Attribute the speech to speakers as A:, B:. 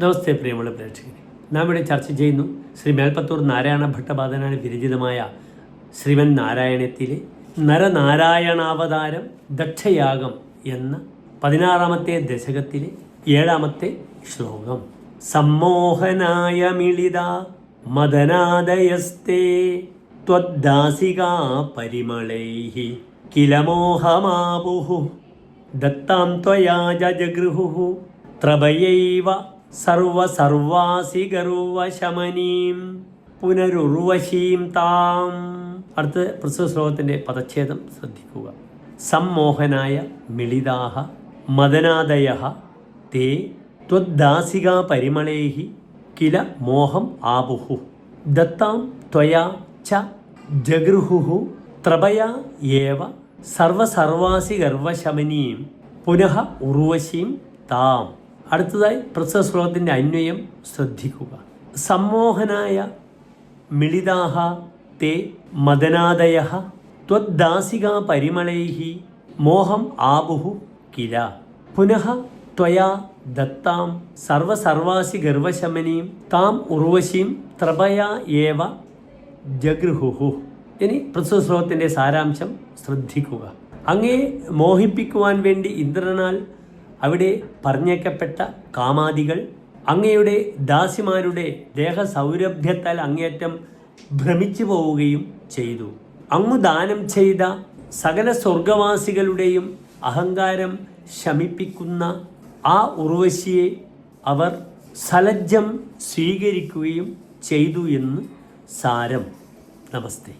A: നമസ്തേ പ്രിയമുള്ള പ്രേക്ഷകരെ, നാം ഇവിടെ ചർച്ച ചെയ്യുന്നു ശ്രീ മേൽപ്പത്തൂർ നാരായണ ഭട്ടപാദനാൽ വിരചിതമായ ശ്രീമൻ നാരായണത്തിലെ നരനാരായണാവതാരം ദക്ഷയാഗം എന്ന 16-ാമത്തെ ദശകത്തിലെ 7-ാമത്തെ ശ്ലോകം. സമ്മോഹനായ മിളിത മദനാദയസ്തേ ത്വദ്ദാസികാ പരിമളൈഃ കില മോഹമാപുഃ ദത്താം ത്വയാ ജഗൃഹുഃ ത്രപയൈവ സർവസർവാസി ഗർവശമനീം പുനരുർവശീം താം. അടുത്ത പ്രസ്തുത ശ്ലോകത്തിൻ്റെ പദച്ഛേദം ശ്രദ്ധിക്കുക. സമ്മോഹനായ മിളിതാഹ മദനാദയഃ തേ ത്വദ്ദാസികാ പരിമളൈഃ കില മോഹം ആപുഃ ദത്താം ത്വയാ ച ജഗൃഹുഃ ത്രപയാ ഏവ സർവസർവാസി ഗർവശമനീം പുനഃ ഉർവശീം താം. അടുത്തതായി പ്രസ്തുത ശ്ലോകത്തിൻ്റെ അന്വയം ശ്രദ്ധിക്കുക. സമ്മോഹനായ മിളിതാഹ തേ മദനാദയഃ ത്വദ്ദാസികാ പരിമളൈഃ മോഹം ആപുഃ കില പുനഃ ത്വയാ ദത്താം സർവസർവാസി ഗർവശമനീം താം ഉർവശീം ത്രപയാ ഏവ ജഗൃഹുഃ. ഇനി പ്രസ്തുത ശ്ലോകത്തിൻ്റെ സാരാംശം ശ്രദ്ധിക്കുക. അങ്ങേ മോഹിപ്പിക്കുവാൻ വേണ്ടി ഇന്ദ്രനാൽ അവിടെ പറഞ്ഞേക്കപ്പെട്ട കാമാദികൾ അങ്ങയുടെ ദാസിമാരുടെ ദേഹസൗരഭ്യത്താൽ അങ്ങേയറ്റം ഭ്രമിച്ചു പോവുകയും ചെയ്തു. അങ്ങു ദാനം ചെയ്ത സകല സ്വർഗവാസികളുടെയും അഹങ്കാരം ശമിപ്പിക്കുന്ന ആ ഉർവശിയെ അവർ സലജ്ജം സ്വീകരിക്കുകയും ചെയ്തു എന്ന് സാരം. നമസ്തേ.